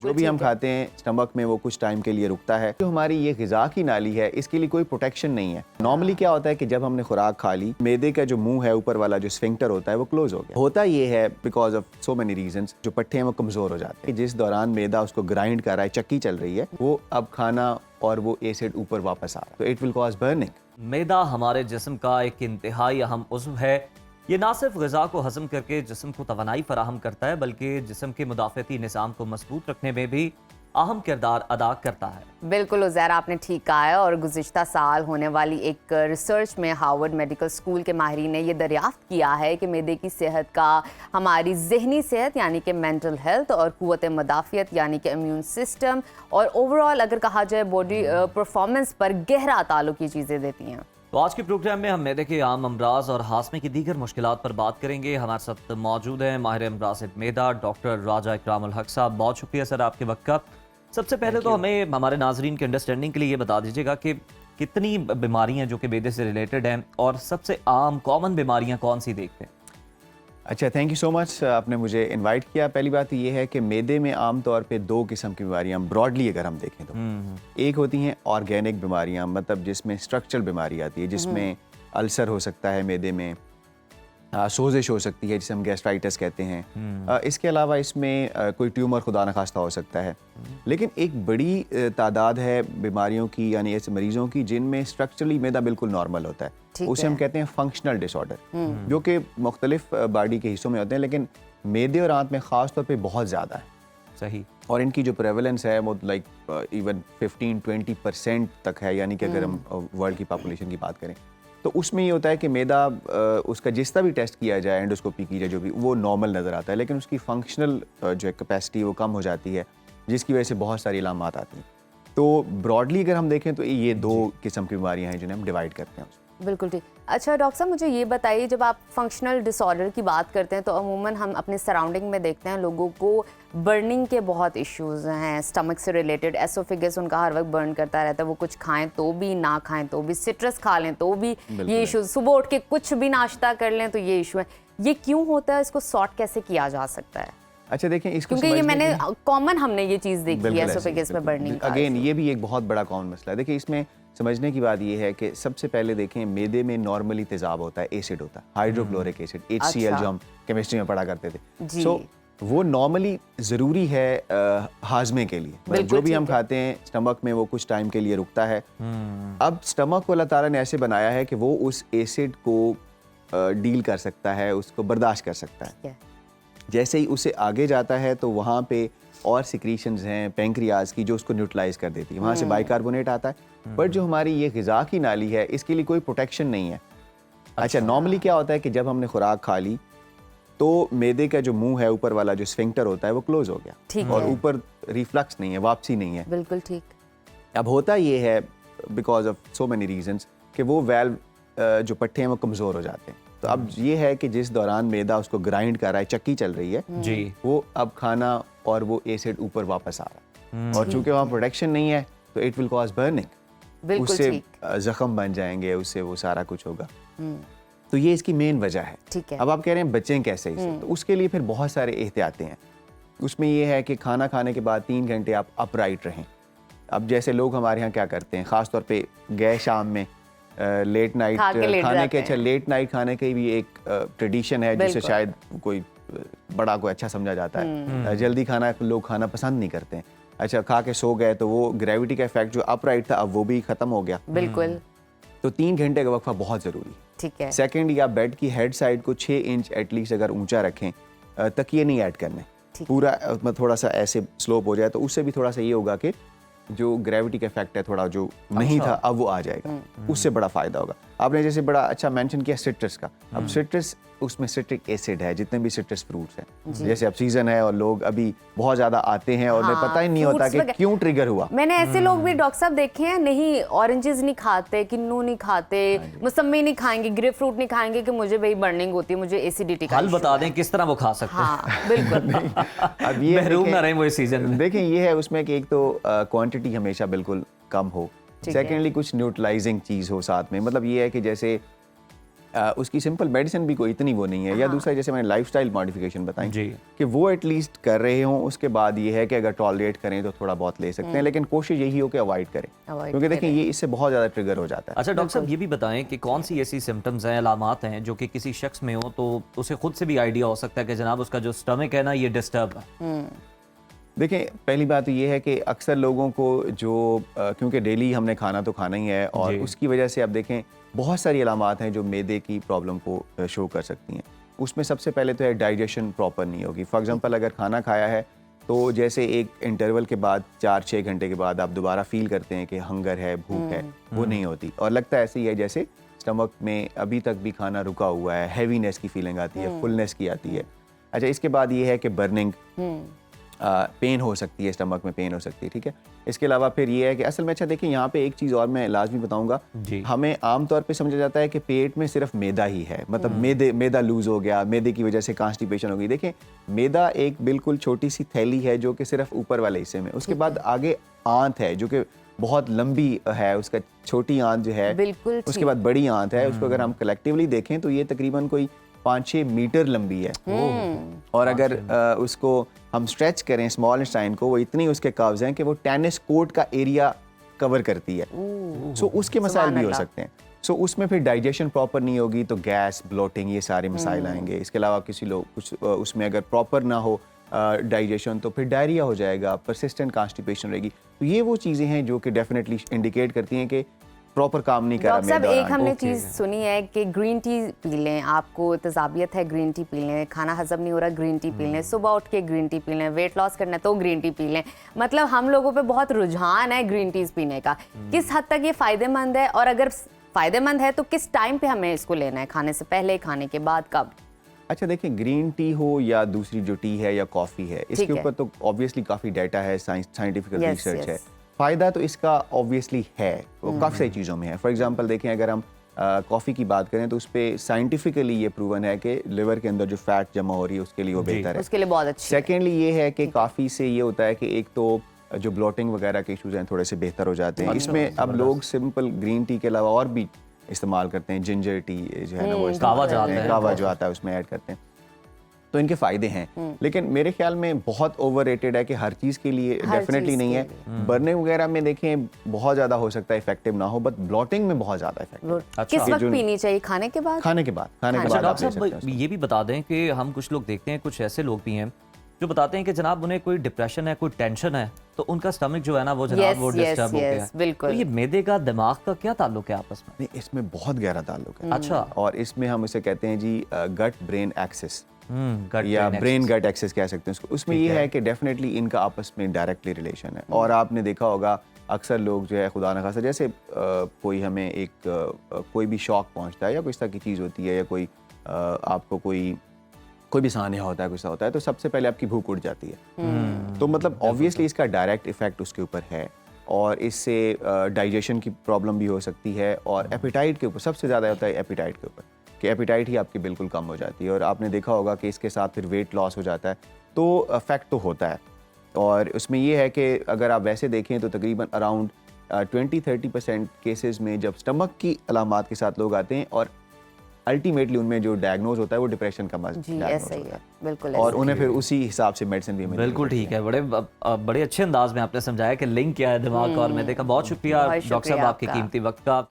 जो भी हम खाते हैं स्टमक में वो कुछ टाइम के लिए रुकता है। जो हमारी ये ग़िज़ा की नाली है इसके लिए कोई प्रोटेक्शन नहीं है। नॉर्मली क्या होता है कि जब हमने खुराक खा ली, मैदे का जो मुंह है ऊपर वाला जो स्फिंक्टर होता है वो क्लोज हो गया। होता ये है because of so many reasons, जो पट्टे हैं वो कमजोर हो जाते हैं। जिस दौरान मैदा उसको ग्राइंड कर रहा है, चक्की चल रही है, वो अब खाना और वो एसिड ऊपर वापस आ रहा है, तो इट विल कॉज बर्निंग। मैदा हमारे जिस्म का एक इंतहाई अहम उज़्व है। ये ना सिर्फ ग़िज़ा को हज़म करके जिस्म को तवानाई फराहम करता है, बल्कि जिस्म के मुदाफ़ती निज़ाम को मजबूत रखने में भी अहम किरदार अदा करता है। बिल्कुल उज़ैर, आपने ठीक कहा है। और गुज़िश्ता साल होने वाली एक रिसर्च में हार्वर्ड मेडिकल स्कूल के माहिरीन ने यह दरियाफ्त किया है कि मैदे की सेहत का हमारी ज़हनी सेहत यानी कि मेंटल हेल्थ और क़ुव्वत मदाफ़ियत यानी कि इम्यून सिस्टम और ओवरऑल अगर कहा जाए बॉडी परफॉर्मेंस पर गहरा ताल्लुक ये चीज़ें देती हैं। तो आज के प्रोग्राम में हम मैदे के आम अमराज और हाजमे की दीगर मुश्किलात पर बात करेंगे। हमारे साथ मौजूद हैं माहिर अमराज मैदा डॉक्टर राजा इकरामुल हक साहब। बहुत शुक्रिया सर आपके वक्त का। सबसे पहले तो हमें हमारे नाजरीन के अंडरस्टैंडिंग के लिए ये बता दीजिएगा कि कितनी बीमारियां जो कि मैदे से रिलेटेड हैं और सबसे आम कॉमन बीमारियां कौन सी देखते हैं? अच्छा, थैंक यू सो मच, आपने मुझे इनवाइट किया। पहली बात ये है कि मैदे में आम तौर पे दो किस्म की बीमारियां ब्रॉडली अगर हम देखें तो एक होती हैं ऑर्गेनिक बीमारियां, मतलब जिसमें स्ट्रक्चरल बीमारी आती है, जिसमें अल्सर हो सकता है मैदे में, सोजिश हो सकती है जिसे हम गैस्ट्राइटिस कहते हैं। इसके अलावा इसमें कोई ट्यूमर खुदा न खास्ता हो सकता है। लेकिन एक बड़ी तादाद है बीमारियों की, यानी ऐसे मरीजों की जिनमें स्ट्रक्चरली मैदा बिल्कुल नॉर्मल होता है। उसे हम कहते हैं फंक्शनल डिसऑर्डर, जो कि मुख्तलिफ बॉडी के हिस्सों में होते हैं, लेकिन मैदे और आंत में ख़ास तौर पर बहुत ज़्यादा है। सही। और इनकी जो प्रेवलेंस है वो लाइक इवन 15-20% तक है, यानी कि अगर हम वर्ल्ड की पॉपुलेशन की बात करें तो उसमें ये होता है कि मैदा उसका जितना भी टेस्ट किया जाए, एंडोस्कोपी की जाए, जो भी, वो नॉर्मल नज़र आता है, लेकिन उसकी फंक्शनल जो कैपेसिटी वो कम हो जाती है, जिसकी वजह से बहुत सारी इलामात आती हैं। तो ब्रॉडली अगर हम देखें तो ये दो किस्म की बीमारियां हैं जिन्हें हम डिवाइड करते हैं। बिल्कुल ठीक। अच्छा डॉक्टर साहब, मुझे ये बताइए, जब आप फंक्शनल डिसऑर्डर की बात करते हैं तो अमूमन हम अपने सराउंडिंग में देखते हैं लोगों को बर्निंग के बहुत इश्यूज हैं, स्टमक से रिलेटेड, एसोफेगस उनका हर वक्त बर्न करता रहता है, वो कुछ खाएं तो भी, ना खाएं तो भी, सिट्रस खा लें तो भी ये इशू, सुबह उठ के कुछ भी नाश्ता कर लें तो ये इशू है। ये क्यों होता है, इसको सॉर्ट कैसे किया जा सकता है? अच्छा देखें, इसको क्योंकि ये मैंने कॉमन हमने ये चीज़ देखी है एसोफेगस में बर्निंग। अगेन ये भी एक बहुत बड़ा कॉमन मसला है। देखिए, इसमें समझने की बात ये है कि सबसे पहले देखें, मैदे में नॉर्मली तेजाब होता है, एसिड होता है, हाइड्रोक्लोरिक एसिड, HCl, जो हम केमिस्ट्री में पढ़ा करते थे। सो वो नॉर्मली ज़रूरी है हाजमे के लिए। जो भी हम खाते हैं स्टमक में वो कुछ टाइम के लिए रुकता है। अब स्टमक को अल्लाह ताला ने ऐसे बनाया है कि वो उस एसिड को डील कर सकता है, उसको बर्दाश्त कर सकता है। जैसे ही उसे आगे जाता है तो वहाँ पे और सिक्रीशंस हैं पैंक्रियाज की जो उसको न्यूट्रलाइज कर देती है, वहाँ से बाइकार्बोनेट आता है। पर जो हमारी ये ग़िज़ा की नाली है इसके लिए कोई प्रोटेक्शन नहीं है। अच्छा, नॉर्मली क्या होता है कि जब हमने खुराक खा ली तो मैदे का जो मुंह है ऊपर वाला जो स्फिंक्टर होता है वो क्लोज हो गया और ऊपर रिफ्लक्स नहीं है, वापसी नहीं है। बिल्कुल ठीक। अब होता ये है because of so many reasons कि वो वेल्व जो पट्टे हैं वो कमज़ोर हो जाते हैं। तो अब ये है कि जिस दौरान मैदा उसको ग्राइंड कर रहा है, चक्की चल रही है जी, वो अब खाना और वो एसिड ऊपर वापस आ रहा है, और चूंकि वहाँ प्रोटेक्शन नहीं है तो इट विल कॉज बर्निंग, उससे जख्म बन जाएंगे, उससे वो सारा कुछ होगा। तो ये इसकी मेन वजह है। ठीक है। अब आप कह रहे हैं बचें कैसे इससे, तो उसके लिए फिर बहुत सारे एहतियातें हैं। उसमें ये है कि खाना खाने के बाद 3 घंटे आप अपराइट रहें। अब जैसे लोग हमारे यहाँ क्या करते हैं, ख़ास तौर पे गए शाम में लेट नाइट खाने के, अच्छा लेट नाइट खाने की भी एक ट्रेडिशन है जिसे शायद कोई बड़ा कोई अच्छा समझा जाता है। जल्दी खाना लोग खाना पसंद नहीं करते हैं। अच्छा, खा के सो गए तो वो ग्रेविटी का इफेक्ट जो अपराइट था अब वो भी खत्म हो गया। बिल्कुल। तो 3 घंटे का वक्फा बहुत ज़रूरी है। ठीक है। सेकेंड, या बेड की हेड साइड को 6 इंच एटलीस्ट अगर ऊंचा रखें, तकिए नहीं ऐड करने, पूरा थोड़ा सा ऐसे स्लोप हो जाए तो उससे भी थोड़ा सा ये होगा कि जो ग्रेविटी का इफेक्ट है थोड़ा जो नहीं था अब वो आ जाएगा, उससे बड़ा फायदा होगा। आपने जैसे बड़ा अच्छा मेंशन किया सिट्रस का। अब सिट्रस, उसमें सिट्रिक एसिड है, जितने भी सिट्रस फ्रूट्स हैं, जैसे अब सीजन है और लोग अभी बहुत ज्यादा आते हैं और उन्हें पता ही नहीं होता कि क्यों ट्रिगर हुआ। मैंने ऐसे लोग भी डॉक्टर साहब देखे हैं, नहीं ऑरेंजेस नहीं खाते, किन्नू नहीं खाते, मौसम्मी नहीं खाएंगे, ग्रेप फ्रूट नहीं खाएंगे कि मुझे भाई बर्निंग होती है, मुझे एसिडिटी का। हल बता दें किस तरह वो खा सकते हैं। हाँ बिल्कुल। अब ये महरूम ना रहे वो इस सीजन में। देखिए, ये है उसमें कि एक तो क्वांटिटी हमेशा बिल्कुल कम हो, सेकेंडली कुछ न्यूट्रलाइजिंग चीज़ हो साथ में। मतलब ये है कि जैसे उसकी सिंपल मेडिसिन भी कोई इतनी वो नहीं है। या दूसरा, जैसे मैंने लाइफस्टाइल मॉडिफिकेशन बताई जी। कि वो एटलीस्ट कर रहे हों, उसके बाद ये है कि अगर टॉलरेट करें तो थोड़ा बहुत ले सकते हैं, लेकिन कोशिश यही हो कि अवॉइड करें, क्योंकि देखिए ये इससे बहुत ज़्यादा ट्रिगर हो जाता है। अच्छा डॉक्टर साहब, ये भी बताएं कि कौन सी ऐसी सिम्टम्स हैं, अलामात हैं जो कि किसी शख्स में हो तो उसे खुद से भी आइडिया हो सकता है कि जनाब उसका जो स्टमक है ना ये डिस्टर्ब है। देखें, पहली बात तो ये है कि अक्सर लोगों को जो क्योंकि डेली हमने खाना तो खाना ही है, और जी। उसकी वजह से आप देखें बहुत सारी अलामात हैं जो मैदे की प्रॉब्लम को शो कर सकती हैं। उसमें सबसे पहले तो है डाइजेशन प्रॉपर नहीं होगी। फॉर एग्जांपल, अगर खाना खाया है तो जैसे एक इंटरवल के बाद 4-6 घंटे के बाद आप दोबारा फील करते हैं कि हंगर है, भूख है, वो नहीं होती, और लगता है ऐसे ही है जैसे स्टमक में अभी तक भी खाना रुका हुआ है, हैवीनेस की फीलिंग आती है, फुलनेस की आती है। अच्छा, इसके बाद ये है कि बर्निंग, पेन हो सकती है, स्टमक में पेन हो सकती है, ठीक है। इसके अलावा फिर ये है कि असल में, अच्छा देखिए यहाँ पे एक चीज़ और मैं लाजमी बताऊंगा, जी। हमें आमतौर पे समझा जाता है कि पेट में सिर्फ मैदा ही है, मतलब मैदा लूज हो गया, मैदे की वजह से कॉन्स्टिपेशन हो गई। देखें, मैदा एक बिल्कुल छोटी सी थैली है जो कि सिर्फ ऊपर वाले हिस्से में, उसके बाद आगे आंत है जो कि बहुत लंबी है, उसका छोटी आंत जो है, बिल्कुल उसके बाद बड़ी आंत है, उसको अगर हम कलेक्टिवली देखें तो ये तकरीबन कोई 5-6 मीटर लंबी है। और अगर उसको हम स्ट्रेच करें स्मॉल इंटेस्टाइन को, वो इतनी उसके कर्व्स हैं कि वो टेनिस कोर्ट का एरिया कवर करती है। सो उसके मसाइल भी हो सकते हैं। सो उसमें फिर डाइजेशन प्रॉपर नहीं होगी तो गैस, ब्लोटिंग, ये सारे मसाइल आएंगे। इसके अलावा किसी लोग कुछ उसमें अगर प्रॉपर ना हो डाइजेशन तो फिर डायरिया हो जाएगा, परसिस्टेंट कॉन्स्टिपेशन रहेगी। तो ये वो चीज़ें हैं जो कि डेफिनेटली इंडिकेट करती हैं कि प्रॉपर काम नहीं कर रहा डॉक्टर साहब, मैदा। एक हमने चीज़ सुनी है कि ग्रीन टी पी लें, आपको तजाबियत है ग्रीन टी पी लें, खाना हजम नहीं हो रहा ग्रीन टी पी लें, सुबह उठ के ग्रीन टी पी लें, वेट लॉस करना है तो ग्रीन टी पी लें। मतलब हम लोगों पे बहुत रुझान है ग्रीन टीज पीने का। किस हद तक ये फ़ायदेमंद है, और अगर फ़ायदेमंद है तो किस टाइम पे हमें इसको लेना है, खाने से पहले, खाने के बाद, कब? अच्छा देखिए, ग्रीन टी हो या दूसरी जो टी है या कॉफ़ी है, इसके ऊपर तो ऑब्वियसली काफ़ी डाटा है, साइंटिफिक रिसर्च है। फ़ायदा तो इसका ऑब्वियसली है, वो काफ़ी सारी चीज़ों में है। फॉर एग्जांपल देखें, अगर हम कॉफ़ी की बात करें तो उस पर साइंटिफिकली ये प्रूवन है कि लिवर के अंदर जो फैट जमा हो रही है उसके लिए वो बेहतर है, उसके लिए बहुत अच्छी है। सेकेंडली ये है कि कॉफ़ी से ये होता है कि एक तो जो ब्लोटिंग वगैरह के इशूज़ हैं थोड़े से बेहतर हो जाते हैं। इसमें अब लोग सिंपल ग्रीन टी के अलावा और भी इस्तेमाल करते हैं, जिंजर टी जो है ना वो कावा जो आता है, कावा जो आता है उसमें ऐड करते हैं, तो इनके फ़ायदे हैं। लेकिन मेरे ख्याल में बहुत ओवररेटेड है कि हर चीज़ के लिए डेफिनेटली नहीं है। बर्निंग वगैरह में देखें बहुत ज़्यादा हो सकता है इफेक्टिव ना हो, बट ब्लोटिंग में बहुत ज़्यादा इफेक्टिव। किस वक्त पीनी चाहिए, खाने के बाद? खाने के बाद, खाने के अच्छा बाद आप डॉक्टर ले सकते साहब, हैं। ये भी बता दें कि हम कुछ लोग देखते हैं, कुछ ऐसे लोग भी हैं जो बताते हैं कि जनाब उन्हें कोई डिप्रेशन है, कोई टेंशन है, तो उनका स्टमक जो है ना वो जनाब वो डिस्टर्ब हो गया है। बिल्कुल। तो ये मैदे का दिमाग का क्या ताल्लुक है आपस में? नहीं, इसमें बहुत गहरा ताल्लुक है। अच्छा। और इसमें हम इसे कहते हैं जी गट ब्रेन एक्सिस, गट या brain ब्रेन axis। गट एक्सेस कह सकते हैं उसको। उसमें ठीक ये है। है कि डेफिनेटली इनका आपस में डायरेक्टली रिलेशन है। और आपने देखा होगा अक्सर लोग जो है, खुदा न खासा, जैसे कोई हमें एक कोई भी शौक पहुंचता है या कोई इस तरह की चीज़ होती है, या कोई आपको कोई भी सान्या होता है, कुछ होता है, तो सबसे पहले आपकी भूख उड़ जाती है। तो मतलब ऑब्वियसली इसका डायरेक्ट इफेक्ट उसके ऊपर है, और इससे डाइजेशन की प्रॉब्लम भी हो सकती है, और एपिटाइट के ऊपर सबसे ज़्यादा होता है, एपिटाइट के ऊपर, कि एपिटाइट ही आपकी बिल्कुल कम हो जाती है। और आपने देखा होगा कि इसके साथ फिर वेट लॉस हो जाता है, तो इफेक्ट तो होता है। और उसमें ये है कि अगर आप वैसे देखें तो तकरीबन अराउंड 20-30% केसेस में जब स्टमक की अलामात के साथ लोग आते हैं, और अल्टीमेटली उनमें जो डायग्नोज होता है वो डिप्रेशन का जी, ऐसा ही है, बिल्कुल और ऐसा उन्हें फिर उसी हिसाब से मेडिसिन भी मिलती है। बिल्कुल ठीक है। बड़े अच्छे अंदाज में आपने समझाया कि लिंक क्या है दिमाग का और मैदे का। बहुत शुक्रिया बहुत डॉक्टर साहब शुक्रिया आपके आपका। कीमती वक्त का।